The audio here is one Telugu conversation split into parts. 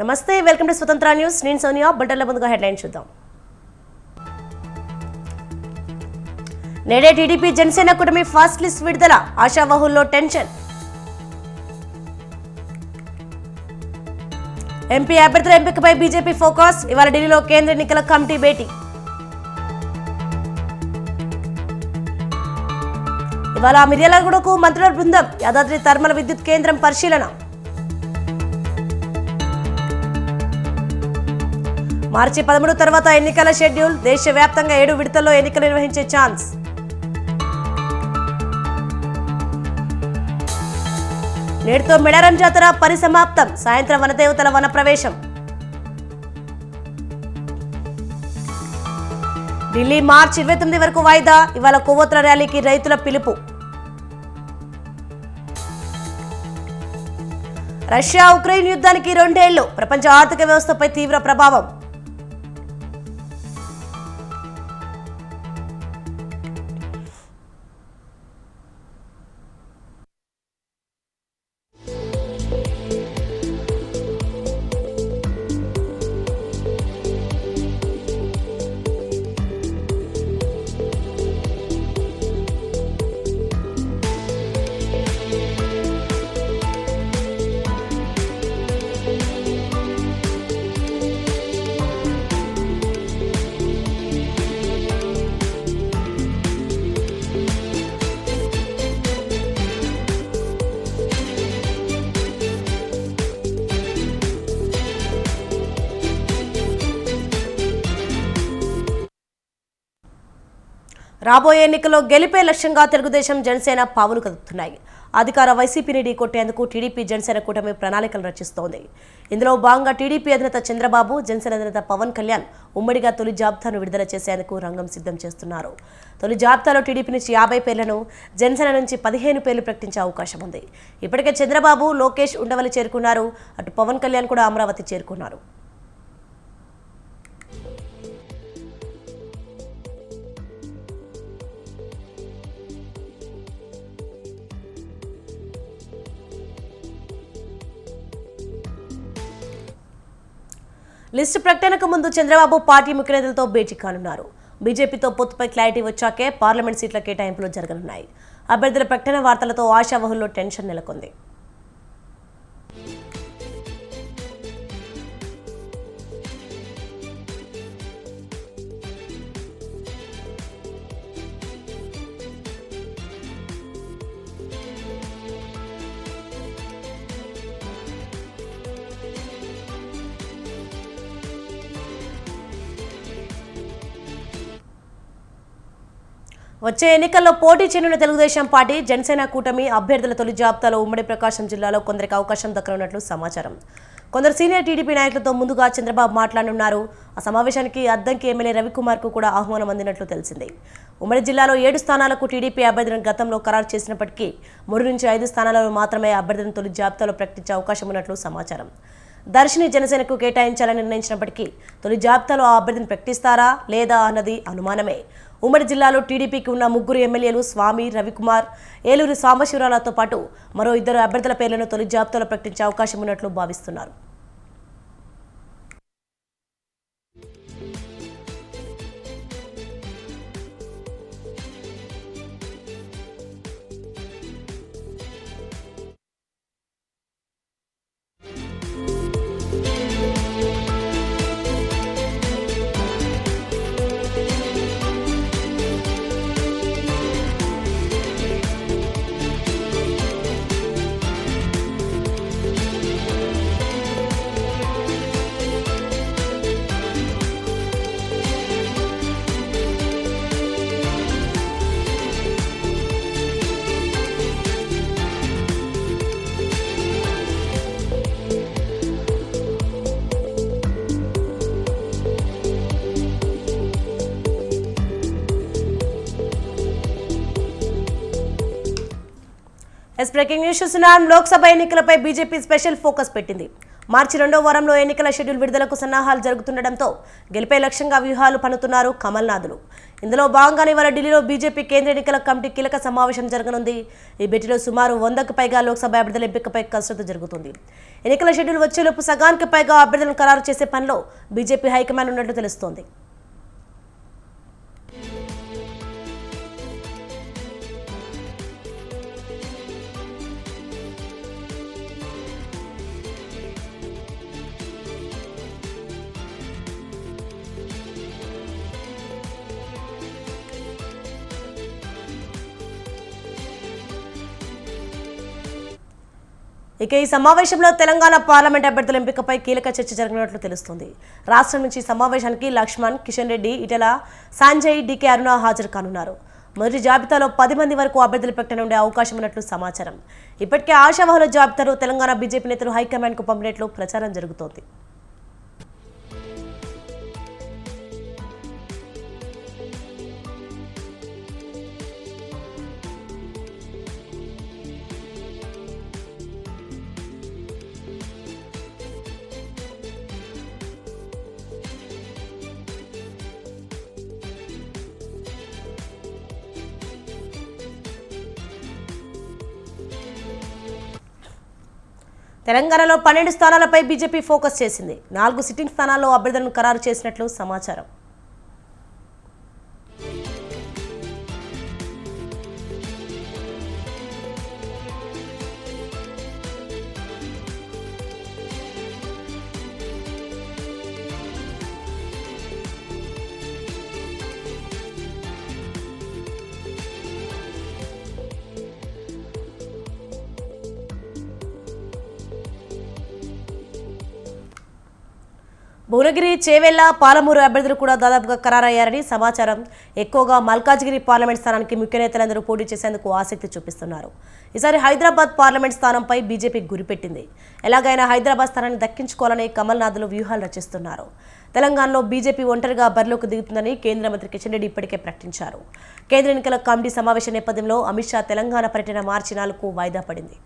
నమస్తే, వెల్కమ్ టు స్వతంత్ర న్యూస్. నేను సోనియా. బులెటిన్ల ముందుగా హెడ్లైన్ చూద్దాం. నేడే టీడీపీ జనసేన కూటమి ఫస్ట్ లిస్ట్ విడుదల, ఆశావహుల్లో టెన్షన్. ఎంపీ అభ్యర్థుల ఎంపికపై బీజేపీ ఫోకస్, ఇవాళ ఢిల్లీలో కేంద్ర ఎన్నికల కమిటీ భేటీ. ఇవాళ మిర్యాలగూడకు మంత్రుల బృందం, యాదాద్రి థర్మల్ విద్యుత్ కేంద్రం పరిశీలన. మార్చి 13 తర్వాత ఎన్నికల షెడ్యూల్, దేశవ్యాప్తంగా 7 విడతల్లో ఎన్నికలు నిర్వహించే ఛాన్స్. నేటితో మేడారం జాతర పరిసమాప్తం, సాయంత్రం వనదేవతల వన ప్రవేశం. ఢిల్లీ మార్చి 29 వరకు వాయిదా, ఇవాళ కొవ్వొత్తుల ర్యాలీకి రైతుల పిలుపు. రష్యా ఉక్రెయిన్ యుద్ధానికి 2 ఏళ్లు, ప్రపంచ ఆర్థిక వ్యవస్థపై తీవ్ర ప్రభావం. రాబోయే ఎన్నికల్లో గెలిపే లక్ష్యంగా తెలుగుదేశం జనసేన పావులు కదుపుతున్నాయి. అధికార వైసీపీని ఢీకొట్టేందుకు టీడీపీ జనసేన కూటమి ప్రణాళికలు రచిస్తోంది. ఇందులో భాగంగా టీడీపీ అధినేత చంద్రబాబు, జనసేన అధినేత పవన్ కళ్యాణ్ ఉమ్మడిగా తొలి జాబితాను విడుదల చేసేందుకు రంగం సిద్ధం చేస్తున్నారు. తొలి జాబితాలో టీడీపీ నుంచి 50 పేర్లను, జనసేన నుంచి 15 పేర్లు ప్రకటించే అవకాశం ఉంది. ఇప్పటికే చంద్రబాబు, లోకేష్ ఉండవల్లి చేరుకున్నారు. అటు పవన్ కళ్యాణ్ కూడా అమరావతి చేరుకున్నారు. లిస్టు ప్రకటనకు ముందు చంద్రబాబు పార్టీ ముఖ్య నేతలతో భేటీ కానున్నారు. బీజేపీతో పొత్తుపై క్లారిటీ వచ్చాకే పార్లమెంట్ సీట్ల కేటాయింపులు జరగనున్నాయి. అభ్యర్థుల ప్రకటన వార్తలతో ఆశావహుల్లో టెన్షన్ నెలకొంది. వచ్చే ఎన్నికల్లో పోటీ చేయనున్న తెలుగుదేశం పార్టీ, జనసేన కూటమి అభ్యర్థుల తొలి జాబితాలో ఉమ్మడి ప్రకాశం జిల్లాలో కొందరికి అవకాశం దక్కనున్నట్లు సమాచారం. కొందరు సీనియర్ టీడీపీ నాయకులతో ముందుగా చంద్రబాబు మాట్లాడనున్నారు. ఆ సమావేశానికి అద్దంకి ఎమ్మెల్యే రవికుమార్కు కూడా ఆహ్వానం అందినట్లు తెలిసింది. ఉమ్మడి జిల్లాలో 7 స్థానాలకు టీడీపీ అభ్యర్థులను గతంలో ఖరారు చేసినప్పటికీ 3 నుంచి 5 స్థానాలలో మాత్రమే అభ్యర్థులను తొలి జాబితాలో ప్రకటించే అవకాశం ఉన్నట్లు సమాచారం. దర్శిని జనసేనకు కేటాయించాలని నిర్ణయించినప్పటికీ తొలి జాబితాలో ఆ అభ్యర్థిని ప్రకటిస్తారా లేదా అన్నది అనుమానమే. ఉమ్మడి జిల్లాలో టీడీపీకి ఉన్న 3 ఎమ్మెల్యేలు స్వామి, రవికుమార్, ఏలూరు సాంబశివరావులతో పాటు మరో 2 అభ్యర్థుల పేర్లను తొలి జాబితాలో ప్రకటించే అవకాశం ఉన్నట్లు భావిస్తున్నారు. బ్రేకింగ్ న్యూస్ చూస్తున్నాం. లోక్సభ ఎన్నికలపై బీజేపీ స్పెషల్ ఫోకస్ పెట్టింది. మార్చి 2వ వారంలో ఎన్నికల షెడ్యూల్ విడుదలకు సన్నాహాలు జరుగుతుండటంతో గెలిపే లక్ష్యంగా వ్యూహాలు పన్నుతున్నారు కమల్నాథులు. ఇందులో భాగంగానే ఇవాళ ఢిల్లీలో బీజేపీ కేంద్ర ఎన్నికల కమిటీ కీలక సమావేశం జరగనుంది. ఈ భేటీలో సుమారు 100కు పైగా లోక్సభ అభ్యర్థుల ఎంపికపై కసరత్తు జరుగుతుంది. ఎన్నికల షెడ్యూల్ వచ్చేలోపు సగానికి పైగా అభ్యర్థులను ఖరారు చేసే పనిలో బీజేపీ హైకమాండ్ ఉన్నట్లు తెలుస్తోంది. ఇక ఈ సమావేశంలో తెలంగాణ పార్లమెంట్ అభ్యర్థుల ఎంపికపై కీలక చర్చ జరగనున్నట్లు తెలుస్తోంది. రాష్ట్రం నుంచి సమావేశానికి లక్ష్మణ్, కిషన్ రెడ్డి, ఈటెల, సంజయ్, డికే అరుణ హాజరు కానున్నారు. మొదటి జాబితాలో 10 మంది వరకు అభ్యర్థుల ప్రకటన ఉండే అవకాశం ఉన్నట్లు సమాచారం. ఇప్పటికే ఆశావహుల జాబితాను తెలంగాణ బీజేపీ నేతలు హైకమాండ్కు పంపినట్లు ప్రచారం జరుగుతోంది. తెలంగాణలో 12 స్థానాలపై బీజేపీ ఫోకస్ చేసింది. 4 సిట్టింగ్ స్థానాల్లో అభ్యర్థులను ఖరారు చేసినట్లు సమాచారం. భువనగిరి, చేవెళ్ల, పాలమూరు అభ్యర్థులు కూడా దాదాపుగా ఖరారయ్యారని సమాచారం. ఎక్కువగా మల్కాజ్గిరి పార్లమెంట్ స్థానానికి ముఖ్య నేతలందరూ పోటీ చేసేందుకు ఆసక్తి చూపిస్తున్నారు. ఈసారి హైదరాబాద్ పార్లమెంట్ స్థానంపై బీజేపీ గురిపెట్టింది. ఎలాగైనా హైదరాబాద్ స్థానాన్ని దక్కించుకోవాలని కమల్నాథులు వ్యూహాలు రచిస్తున్నారు. తెలంగాణలో బీజేపీ ఒంటరిగా బరిలోకి దిగుతుందని కేంద్ర మంత్రి కిషన్ రెడ్డి ఇప్పటికే ప్రకటించారు. కేంద్ర ఎన్నికల కమిటీ సమావేశం నేపథ్యంలో అమిత్ షా తెలంగాణ పర్యటన మార్చి 4కు వాయిదా పడింది.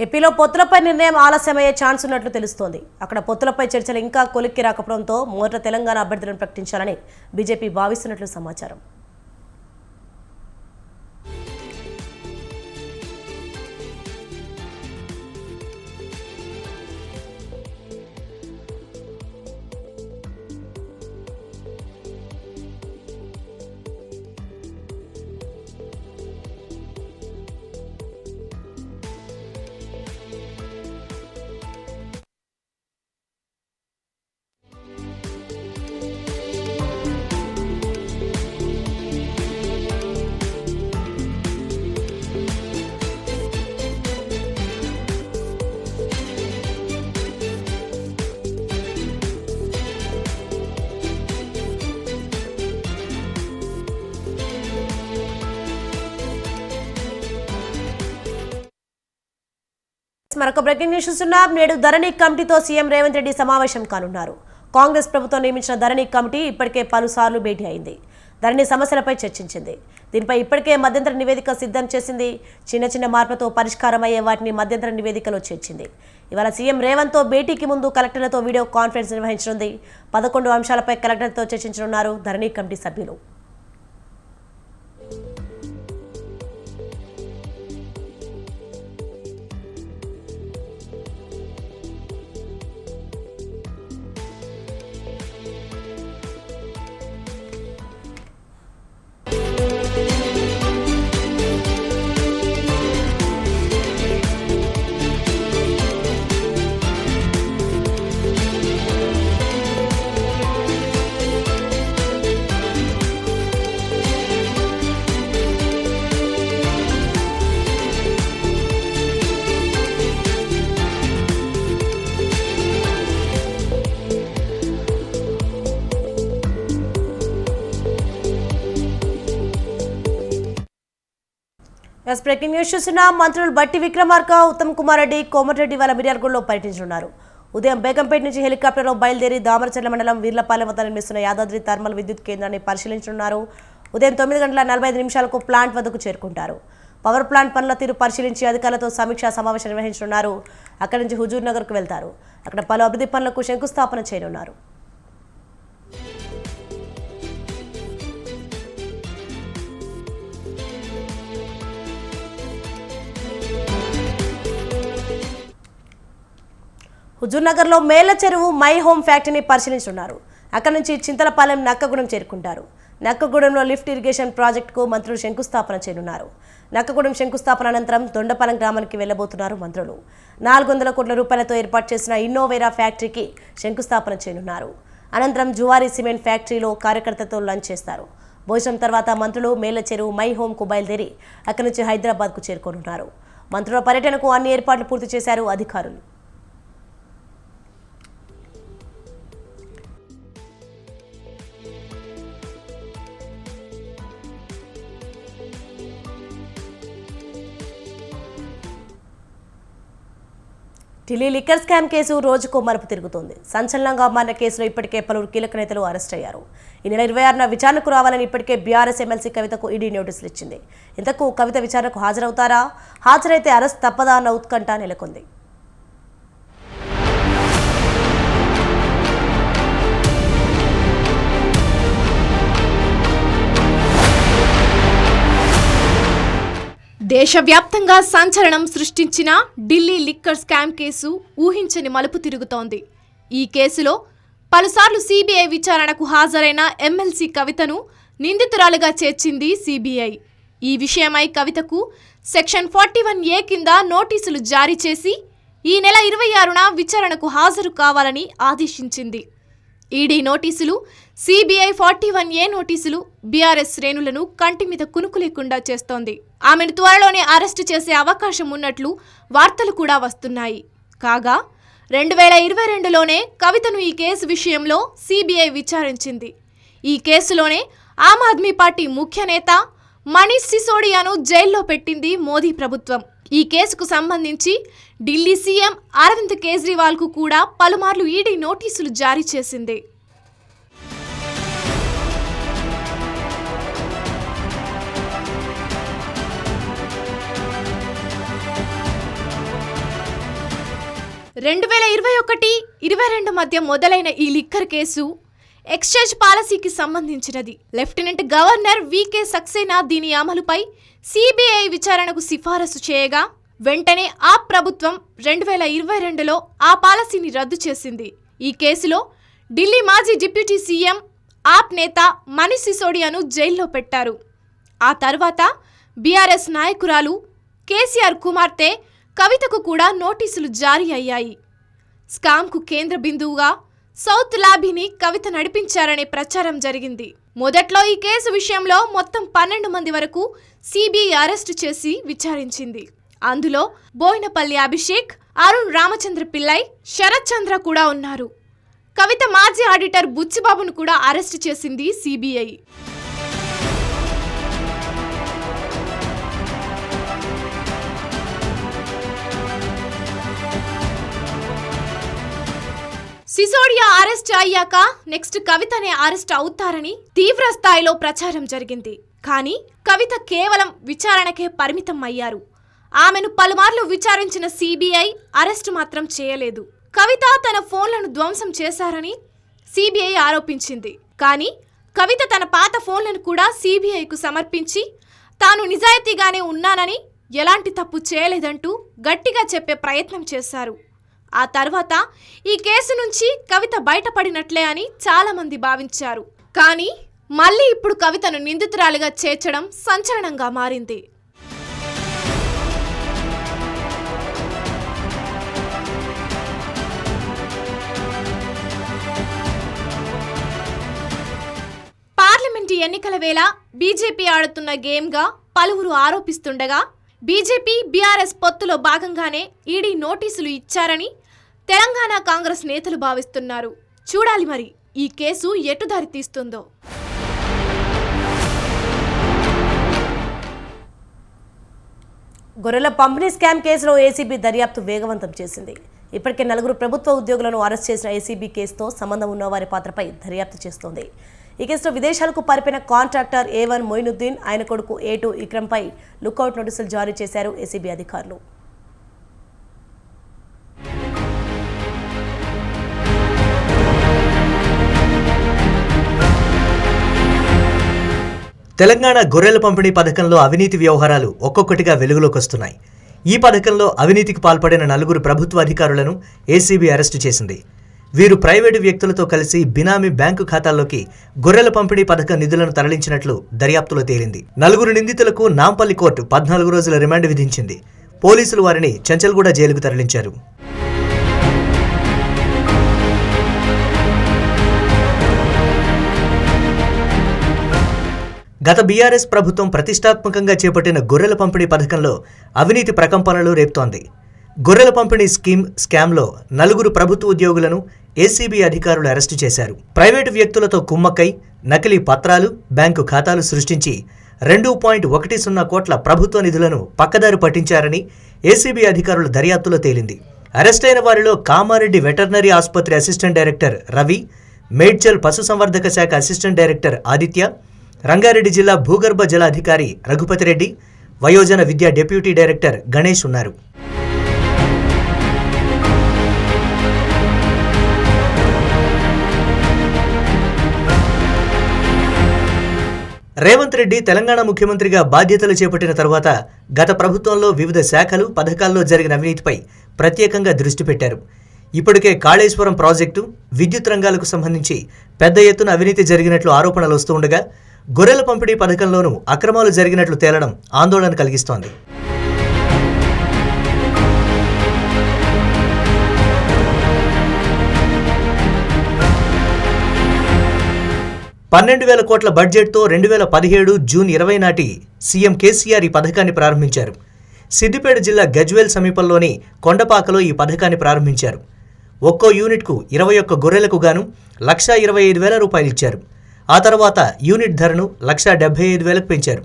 ఏపీలో పొత్తులపై నిర్ణయం ఆలస్యమయ్యే ఛాన్స్ ఉన్నట్లు తెలుస్తోంది. అక్కడ పొత్తులపై చర్చలు ఇంకా కొలిక్కి రాకపోవడంతో మొదట తెలంగాణ అభ్యర్థులను ప్రకటించాలని బీజేపీ భావిస్తున్నట్లు సమాచారం. మరొక బ్రేకింగ్ న్యూస్ చూస్తున్నాం. నేడు ధరణి కమిటీతో సీఎం రేవంత్ రెడ్డి సమావేశం కానున్నారు. కాంగ్రెస్ ప్రభుత్వం నియమించిన ధరణి కమిటీ ఇప్పటికే పలుసార్లు భేటీ అయింది. ధరణి సమస్యలపై చర్చించింది. దీనిపై ఇప్పటికే మధ్యంతర నివేదిక సిద్ధం చేసింది. చిన్న చిన్న మార్పులతో పరిష్కారం అయ్యే వాటిని మధ్యంతర నివేదికలో చేర్చింది. ఇవాళ సీఎం రేవంత్తో భేటీకి ముందు కలెక్టర్లతో వీడియో కాన్ఫరెన్స్ నిర్వహించనుంది. 11 అంశాలపై కలెక్టర్లతో చర్చించనున్నారు ధరణి కమిటీ సభ్యులు. బ్రేకింగ్ న్యూస్ చూస్తున్నా. మంత్రులు బట్టి విక్రమార్క, ఉత్తమ్ కుమార్ రెడ్డి, కోమటిరెడ్డి వాళ్ళ మిర్యాలగూడలో పర్యటించనున్నారు. ఉదయం బేగంపేట నుంచి హెలికాప్టర్లో బయలుదేరి దామరచర్ల మండలం వీర్లపాలెం వద్ద నిర్మిస్తున్న యాదాద్రి థర్మల్ విద్యుత్ కేంద్రాన్ని పరిశీలించనున్నారు. ఉదయం 9:45 ప్లాంట్ వద్దకు చేరుకుంటారు. పవర్ ప్లాంట్ పనుల తీరు పరిశీలించి అధికారులతో సమీక్షా సమావేశం నిర్వహించనున్నారు. అక్కడి నుంచి హుజూర్ నగర్కు వెళ్తారు. అక్కడ పలు అభివృద్ధి పనులకు శంకుస్థాపన చేయనున్నారు. హుజూర్నగర్లో మేళ్ల చెరువు మై హోమ్ ఫ్యాక్టరీని పరిశీలించనున్నారు. అక్కడి నుంచి చింతలపాలెం నక్కగూడెం చేరుకుంటారు. నక్కగూడెంలో లిఫ్ట్ ఇరిగేషన్ ప్రాజెక్టుకు మంత్రులు శంకుస్థాపన చేయనున్నారు. నక్కగూడెం శంకుస్థాపన అనంతరం దొండపాలెం గ్రామానికి వెళ్లబోతున్నారు మంత్రులు. 400 కోట్ల రూపాయలతో ఏర్పాటు చేసిన ఇన్నోవేరా ఫ్యాక్టరీకి శంకుస్థాపన చేయనున్నారు. అనంతరం జువారీ సిమెంట్ ఫ్యాక్టరీలో కార్యకర్తలతో లంచ్ చేస్తారు. భోజనం తర్వాత మంత్రులు మేళ్ల చెరువు మై హోమ్కు బయలుదేరి అక్కడి నుంచి హైదరాబాద్కు చేరుకోనున్నారు. మంత్రుల పర్యటనకు అన్ని ఏర్పాట్లు పూర్తి చేశారు అధికారులు. ఢిల్లీ లిక్కర్ స్కామ్ కేసు రోజుకో మలుపు తిరుగుతోంది. సంచలనంగా మారిన కేసులో ఇప్పటికే పలువురు కీలక నేతలు అరెస్ట్ అయ్యారు. ఈ నెల 26న విచారణకు రావాలని ఇప్పటికే బీఆర్ఎస్ ఎమ్మెల్సీ కవితకు ఈడీ నోటీసులు ఇచ్చింది. ఇంతకు కవిత విచారణకు హాజరవుతారా? హాజరైతే అరెస్ట్ తప్పదా అన్న ఉత్కంఠ నెలకొంది. దేశవ్యాప్తంగా సంచలనం సృష్టించిన ఢిల్లీ లిక్కర్ స్కామ్ కేసు ఊహించని మలుపు తిరుగుతోంది. ఈ కేసులో పలుసార్లు సిబిఐ విచారణకు హాజరైన ఎమ్మెల్సీ కవితను నిందితురాలుగా చేర్చింది సిబిఐ. ఈ విషయమై కవితకు సెక్షన్ 41A కింద నోటీసులు జారీ చేసి ఈ నెల 26న విచారణకు హాజరు కావాలని ఆదేశించింది. ఈడీ నోటీసులు, సిబిఐ 41A నోటీసులు బీఆర్ఎస్ శ్రేణులను కంటి మీద కునుకు లేకుండా చేస్తోంది. ఆమెను త్వరలోనే అరెస్టు చేసే అవకాశం ఉన్నట్లు వార్తలు కూడా వస్తున్నాయి. కాగా 2022లోనే కవితను ఈ కేసు విషయంలో సిబిఐ విచారించింది. ఈ కేసులోనే ఆమ్ ఆద్మీ పార్టీ ముఖ్య నేత మనీష్ సిసోడియాను జైల్లో పెట్టింది మోదీ ప్రభుత్వం. ఈ కేసుకు సంబంధించి ఢిల్లీ సీఎం అరవింద్ కేజ్రీవాల్కు కూడా పలుమార్లు ఈడీ నోటీసులు జారీ చేసింది. రెండు 2021-22 మధ్య మొదలైన ఈ లిక్కర్ కేసు ఎక్స్చేంజ్ పాలసీకి సంబంధించినది. లెఫ్టినెంట్ గవర్నర్ వికే సక్సేనా దీని అమలుపై సిబిఐ విచారణకు సిఫారసు చేయగా వెంటనే ఆ ప్రభుత్వం 2022లో ఆ పాలసీని రద్దు చేసింది. ఈ కేసులో ఢిల్లీ మాజీ డిప్యూటీ సీఎం ఆప్ నేత మనీష్ సిసోడియాను జైల్లో పెట్టారు. ఆ తర్వాత బీఆర్ఎస్ నాయకురాలు కేసీఆర్ కుమార్తె కవితకు కూడా నోటీసులు జారీ అయ్యాయి. స్కామ్కు కేంద్ర బిందువుగా సౌత్ లాబీని కవిత నడిపించారనే ప్రచారం జరిగింది. మొదట్లో ఈ కేసు విషయంలో మొత్తం 12 మంది వరకు సిబిఐ అరెస్టు చేసి విచారించింది. అందులో బోయినపల్లి అభిషేక్, అరుణ్ రామచంద్ర పిల్లై, శరత్ చంద్ర కూడా ఉన్నారు. కవిత మాజీ ఆడిటర్ బుచ్చిబాబును కూడా అరెస్టు చేసింది సిబిఐ. సిసోడియా అరెస్ట్ అయ్యాక నెక్స్ట్ కవితనే అరెస్ట్ అవుతారని తీవ్ర స్థాయిలో ప్రచారం జరిగింది. కానీ కవిత కేవలం విచారణకే పరిమితం అయ్యారు. ఆమెను పలుమార్లు విచారించిన సిబిఐ అరెస్ట్ మాత్రం చేయలేదు. కవిత తన ఫోన్లను ధ్వంసం చేశారని సిబిఐ ఆరోపించింది. కానీ కవిత తన పాత ఫోన్లను కూడా సిబిఐకు సమర్పించి తాను నిజాయితీగానే ఉన్నానని, ఎలాంటి తప్పు చేయలేదంటూ గట్టిగా చెప్పే ప్రయత్నం చేశారు. ఆ తర్వాత ఈ కేసు నుంచి కవిత బయటపడినట్లే అని చాలా మంది భావించారు. కానీ మళ్ళీ ఇప్పుడు కవితను నిందితురాలిగా చేర్చడం సంచలనంగా మారింది. పార్లమెంటు ఎన్నికల వేళ బీజేపీ ఆడుతున్న గేమ్గా పలువురు ఆరోపిస్తుండగా బీజేపీ బీఆర్ఎస్ పొత్తులో భాగంగానే ఈడీ నోటీసులు ఇచ్చారని తెలంగాణ కాంగ్రెస్ నేతలు భావిస్తున్నారు. చూడాలి మరి ఈ కేసు ఎటు దారి తీస్తుందో. గొర్రెల పంపిణీ స్కామ్ కేసులో ఏసీబీ దర్యాప్తు వేగవంతం చేసింది. ఇప్పటికే 4 ప్రభుత్వ ఉద్యోగులను అరెస్ట్ చేసిన ఏసీబీ కేసుతో సంబంధం ఉన్న వారి పాత్రపై దర్యాప్తు చేస్తోంది. ఈ కేసులో విదేశాలకు పారిపోయిన కాంట్రాక్టర్ A1 మొయినుద్దీన్, ఆయన కొడుకు A2 ఇక్రమ్పై లుకౌట్ నోటీసులు జారీ చేశారు ఏసీబీ అధికారులు. తెలంగాణ గొర్రెల పంపిణీ పథకంలో అవినీతి వ్యవహారాలు ఒక్కొక్కటిగా వెలుగులోకి వస్తున్నాయి. ఈ పథకంలో అవినీతికి పాల్పడిన 4 ప్రభుత్వ అధికారులను ఏసీబీ అరెస్టు చేసింది. వీరు ప్రైవేటు వ్యక్తులతో కలిసి బినామీ బ్యాంకు ఖాతాల్లోకి గొర్రెల పంపిణీ పథకం నిధులను తరలించినట్లు దర్యాప్తులో తేలింది. 4 నిందితులకు నాంపల్లి కోర్టు 14 రోజుల రిమాండ్ విధించింది. పోలీసులు వారిని చెంచల్గూడ జైలుకు తరలించారు. గత బీఆర్ఎస్ ప్రభుత్వం ప్రతిష్టాత్మకంగా చేపట్టిన గొర్రెల పంపిణీ పథకంలో అవినీతి ప్రకంపనలు రేపుతోంది. గొర్రెల పంపిణీ స్కామ్లో 4 ప్రభుత్వ ఉద్యోగులను ఏసీబీ అధికారులు అరెస్టు చేశారు. ప్రైవేటు వ్యక్తులతో కుమ్మక్కై నకిలీ పత్రాలు, బ్యాంకు ఖాతాలు సృష్టించి 2.10 కోట్ల ప్రభుత్వ నిధులను పక్కదారి పట్టించారని ఏసీబీ అధికారుల దర్యాప్తులో తేలింది. అరెస్టైన వారిలో కామారెడ్డి వెటర్నరీ ఆసుపత్రి అసిస్టెంట్ డైరెక్టర్ రవి, మేడ్చల్ పశుసంవర్ధక శాఖ అసిస్టెంట్ డైరెక్టర్ ఆదిత్య, రంగారెడ్డి జిల్లా భూగర్భ జల అధికారి రఘుపతిరెడ్డి, వయోజన విద్యా డిప్యూటీ డైరెక్టర్ గణేష్ ఉన్నారు. రేవంత్ రెడ్డి తెలంగాణ ముఖ్యమంత్రిగా బాధ్యతలు చేపట్టిన తర్వాత గత ప్రభుత్వంలో వివిధ శాఖలు, పథకాల్లో జరిగిన అవినీతిపై ప్రత్యేకంగా దృష్టి పెట్టారు. ఇప్పటికే కాళేశ్వరం ప్రాజెక్టు, విద్యుత్ రంగాలకు సంబంధించి పెద్ద ఎత్తున అవినీతి జరిగినట్లు ఆరోపణలు వస్తూ ఉండగా గొర్రెల పంపిణీ పథకంలోనూ అక్రమాలు జరిగినట్లు తేలడం ఆందోళన కలిగిస్తోంది. $12,000 కోట్ల బడ్జెట్తో 2017 జూన్ 20 నాటి సీఎం కేసీఆర్ ఈ పథకాన్ని ప్రారంభించారు. సిద్దిపేట జిల్లా గజ్వేల్ సమీపంలోని కొండపాకలో ఈ పథకాన్ని ప్రారంభించారు. ఒక్కో యూనిట్కు 21 గొర్రెలకు గాను $125,000 ఇచ్చారు. ఆ తర్వాత యూనిట్ ధరను $175,000 పెంచారు.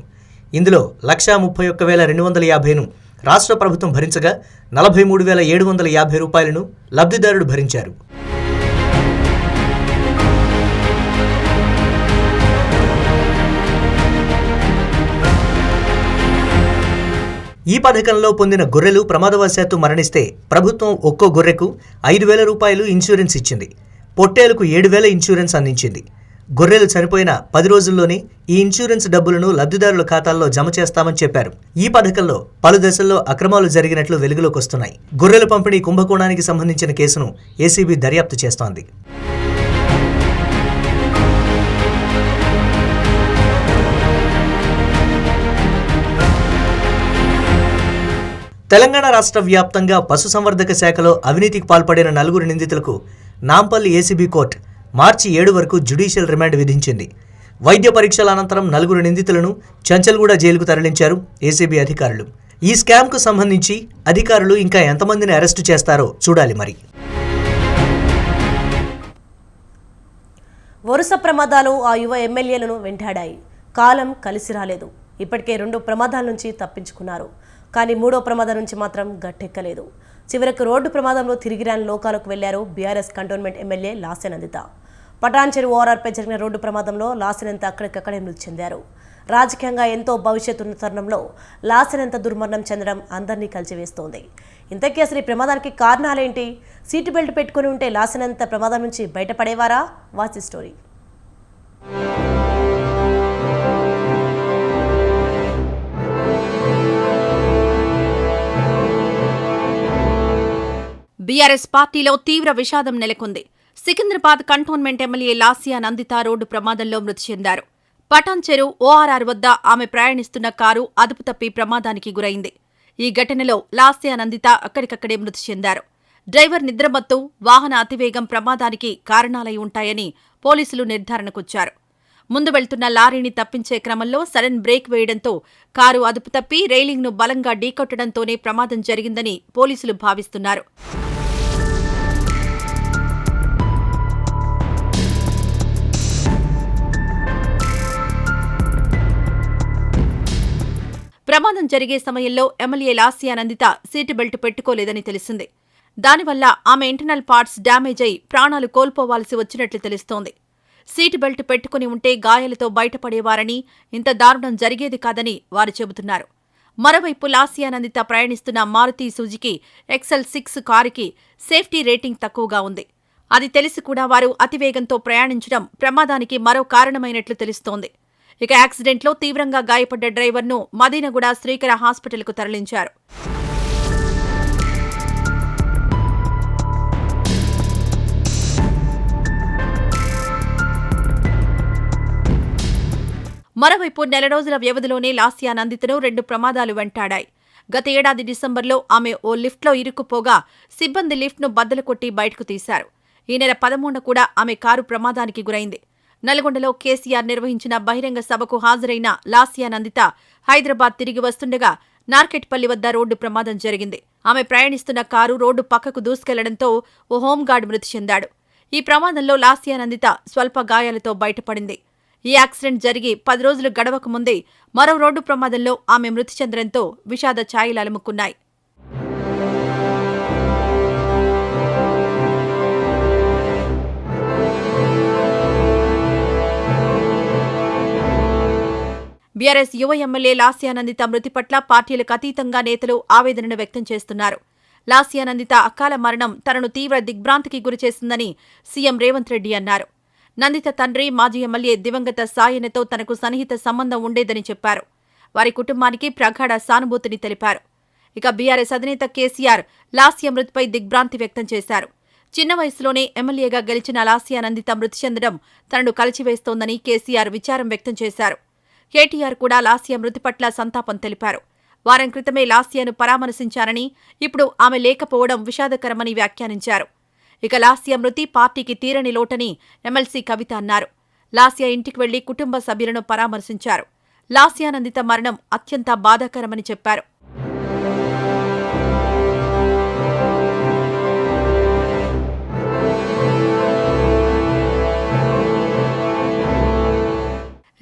ఇందులో $131,250ను రాష్ట్ర ప్రభుత్వం భరించగా $43,750 లబ్ధిదారుడు భరించారు. ఈ పథకంలో పొందిన గొర్రెలు ప్రమాదవశాత్తు మరణిస్తే ప్రభుత్వం ఒక్కో గొర్రెకు $5,000 ఇన్సూరెన్స్ ఇచ్చింది. పొట్టేలకు $7,000 ఇన్సూరెన్స్ అందించింది. గొర్రెలు చనిపోయిన 10 రోజుల్లోనే ఈ ఇన్సూరెన్స్ డబ్బులను లబ్ధిదారుల ఖాతాల్లో జమ చేస్తామని చెప్పారు. ఈ పథకంలో పలు దశల్లో అక్రమాలు జరిగినట్లు వెలుగులోకి వస్తున్నాయి. గొర్రెల పంపిణీ కుంభకోణానికి సంబంధించిన కేసును ఏసీబీ దర్యాప్తు చేస్తోంది. తెలంగాణ రాష్ట్ర వ్యాప్తంగా పశుసంవర్ధక శాఖలో అవినీతికి పాల్పడిన 4 నిందితులకు నాంపల్లి ఏసీబీ కోర్టు మార్చి 7 వరకు జ్యుడిషియల్ రిమాండ్ విధించింది. వైద్య పరీక్షల అనంతరం 4 నిందితులను చెంచల్గూడ జైలుకు తరలించారు ఏసీబీ అధికారులు. ఈ స్కామ్కు సంబంధించి అధికారులు ఇంకా ఎంతమందిని అరెస్టు చేస్తారో చూడాలి. మరి వరుస ప్రమాదాలు ఆ యువ ఎమ్మెల్యేలను వెంటాడాయి. కాలం కలిసి రాలేదు. ఇప్పటికే 2 ప్రమాదాల నుంచి తప్పించుకున్నారు. కానీ 3వ ప్రమాదం నుంచి మాత్రం గట్టెక్కలేదు. చివరకు రోడ్డు ప్రమాదంలో తిరిగిరాని లోకాలకు వెళ్లారు బీఆర్ఎస్ కంటోన్మెంట్ ఎమ్మెల్యే లాసెనందిత. పటాన్ చెరువు ఓఆర్ఆర్పై జరిగిన రోడ్డు ప్రమాదంలో లాసెనంత అక్కడికక్కడే మృతి చెందారు. రాజకీయంగా ఎంతో భవిష్యత్తు ఉన్న తరుణంలో లాసెనంత దుర్మరణం చెందడం అందరినీ కలిచివేస్తోంది. ఇంతకీ అసలు ఈ ప్రమాదానికి కారణాలేంటి? సీటు బెల్ట్ పెట్టుకుని ఉంటే లాసెనంత ప్రమాదం నుంచి బయటపడేవారా? Watch story. బీఆర్ఎస్ పార్టీలో తీవ్ర విషాదం నెలకొంది. Secunderabad cantonment MLA Lasya Nanditha road ప్రమాదంలో మృతి చెందారు. పటాన్ చెరువు ఓఆర్ఆర్ వద్ద ఆమె ప్రయాణిస్తున్న కారు అదుపు తప్పి ప్రమాదానికి గురైంది. ఈ ఘటనలో లాసియా నందిత అక్కడికక్కడే మృతి చెందారు. డ్రైవర్ నిద్రమత్తు, వాహన అతివేగం ప్రమాదానికి కారణాలై ఉంటాయని పోలీసులు నిర్ధారణకొచ్చారు. ముందు వెళ్తున్న లారీని తప్పించే క్రమంలో సడన్ బ్రేక్ వేయడంతో కారు అదుపు తప్పి రైలింగ్ను బలంగా ఢీకొట్టడంతోనే ప్రమాదం జరిగిందని పోలీసులు భావిస్తున్నారు. ప్రమాదం జరిగే సమయంలో MLA Lasya Nanditha seat belt పెట్టుకోలేదని తెలిసింది. దానివల్ల ఆమె ఇంటర్నల్ పార్ట్స్ డ్యామేజ్ అయి ప్రాణాలు కోల్పోవాల్సి వచ్చినట్లు తెలుస్తోంది. సీటు బెల్ట్ పెట్టుకుని ఉంటే గాయాలతో బయటపడేవారని, ఇంత దారుణం జరిగేది కాదని వారు చెబుతున్నారు. మరోవైపు లాస్యా నందిత ప్రయాణిస్తున్న మారుతి సుజుకి XL6 కారుకి సేఫ్టీ రేటింగ్ తక్కువగా ఉంది. అది తెలిసి కూడా వారు అతివేగంతో ప్రయాణించడం ప్రమాదానికి మరో కారణమైనట్లు తెలుస్తోంది. ఇక యాక్సిడెంట్లో తీవ్రంగా గాయపడ్డ డ్రైవర్ను మదీనగూడ శ్రీకర హాస్పిటల్కు తరలించారు. మరోవైపు నెల రోజుల వ్యవధిలోనే లాస్యా నందితను 2 ప్రమాదాలు వెంటాడాయి. గత ఏడాది డిసెంబర్లో ఆమె ఓ లిఫ్ట్లో ఇరుక్కుపోగా సిబ్బంది లిఫ్ట్ను బద్దలు కొట్టి బయటకు తీశారు. ఈ నెల 13న కూడా ఆమె కారు ప్రమాదానికి గురైంది. నల్గొండలో కేసీఆర్ నిర్వహించిన బహిరంగ సభకు హాజరైన లాస్యా నందిత హైదరాబాద్ తిరిగి వస్తుండగా నార్కెట్పల్లి వద్ద రోడ్డు ప్రమాదం జరిగింది. ఆమె ప్రయాణిస్తున్న కారు రోడ్డు పక్కకు దూసుకెళ్లడంతో ఓ హోంగార్డ్ మృతి చెందాడు. ఈ ప్రమాదంలో లాస్యా నందిత స్వల్ప గాయాలతో బయటపడింది. ఈ యాక్సిడెంట్ జరిగి 10 రోజులు గడవక ముందే మరో రోడ్డు ప్రమాదంలో ఆమె మృతి చెందడంతో విషాద ఛాయలు అలుముకున్నాయి. బీఆర్ఎస్ యువ ఎమ్మెల్యే లాస్యా నందిత మృతి పట్ల పార్టీలకు అతీతంగా నేతలు ఆవేదనను వ్యక్తం చేస్తున్నారు. లాస్యా నందిత అకాల మరణం తనను తీవ్ర దిగ్భ్రాంతికి గురిచేసిందని సీఎం రేవంత్ రెడ్డి అన్నారు. నందిత తండ్రి మాజీ ఎమ్మెల్యే దివంగత సాయనతో తనకు సన్నిహిత సంబంధం ఉండేదని చెప్పారు. వారి కుటుంబానికి ప్రగాఢ సానుభూతిని తెలిపారు. ఇక బీఆర్ఎస్ అధినేత కేసీఆర్ లాస్యా మృతిపై దిగ్భ్రాంతి వ్యక్తం చేశారు. చిన్న వయసులోనే ఎమ్మెల్యేగా గెలిచిన లాస్యా నందిత మృతి చెందడం తనను కలిచివేస్తోందని కేసీఆర్ విచారం వ్యక్తం చేశారు. కేటీఆర్ కూడా లాస్యా మృతి పట్ల సంతాపం తెలిపారు. వారం క్రితమే లాస్యాను పరామర్శించారని, ఇప్పుడు ఆమె లేకపోవడం విషాదకరమని వ్యాఖ్యానించారు. ఇక లాస్యా మృతి పార్టీకి తీరని లోటని ఎమ్మెల్సీ కవిత అన్నారు. లాస్యా ఇంటికి వెళ్లి కుటుంబ సభ్యులను పరామర్శించారు. లాస్యా నందిత మరణం అత్యంత బాధాకరమని చెప్పారు.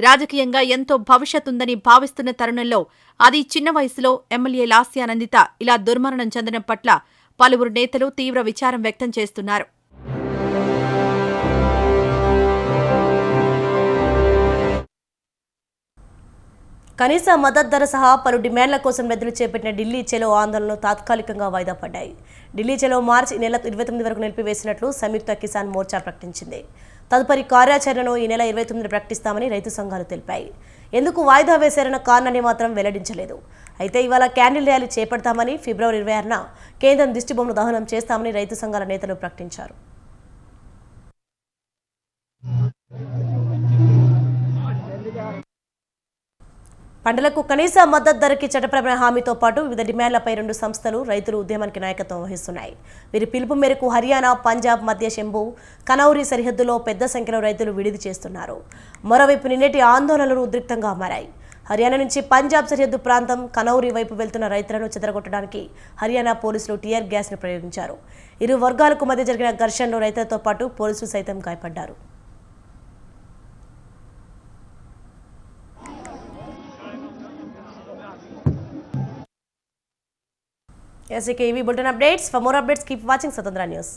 రాజకీయంగా ఎంతో భవిష్యత్తుందని భావిస్తున్న తరుణంలో అది చిన్న వయసులో ఎమ్మెల్యే లాస్యా నందిత ఇలా దుర్మరణం చెందడం పట్ల పలువురు నేతలు తీవ్ర విచారం వ్యక్తం చేస్తున్నారు. కనీస మద్దతు ధర సహా పలు డిమాండ్ల కోసం నిధులు చేపట్టిన ఢిల్లీ చలో ఆందోళనలు తాత్కాలికంగా వాయిదా పడ్డాయి. ఢిల్లీ చలో మార్చి నెల 29 వరకు నిలిపివేసినట్లు సంయుక్త కిసాన్ మోర్చా ప్రకటించింది. తదుపరి కార్యాచరణను ఈ నెల 29 ప్రకటిస్తామని రైతు సంఘాలు తెలిపాయి. ఎందుకు వాయిదా వేశారన్న కారణాన్ని మాత్రం వెల్లడించలేదు. అయితే ఇవాళ క్యాండిల్ ర్యాలీ చేపడతామని, ఫిబ్రవరి 26న కేంద్రం దిష్టిబొమ్మను దహనం చేస్తామని రైతు సంఘాల నేతలు ప్రకటించారు. పంటలకు కనీస మద్దతు ధరకి చట్టపరమైన హామీతో పాటు వివిధ డిమాండ్లపై 2 సంస్థలు రైతులు ఉద్యమానికి నాయకత్వం వహిస్తున్నాయి. వీరి పిలుపు మేరకు హర్యానా, పంజాబ్ మధ్య శంభు, కనౌరి సరిహద్దులో పెద్ద సంఖ్యలో రైతులు విడిది చేస్తున్నారు. మరోవైపు నిన్నటి ఆందోళనలు ఉద్రిక్తంగా మారాయి. హర్యానా నుంచి పంజాబ్ సరిహద్దు ప్రాంతం కనౌరి వైపు వెళ్తున్న రైతులను చెదరగొట్టడానికి హర్యానా పోలీసులు టియర్ గ్యాస్ను ప్రయోగించారు. ఇరు వర్గాలకు మధ్య జరిగిన ఘర్షణలో రైతులతో పాటు పోలీసులు సైతం గాయపడ్డారు. Yes, KV Bulletin updates. For more updates, keep watching Swatandhra News.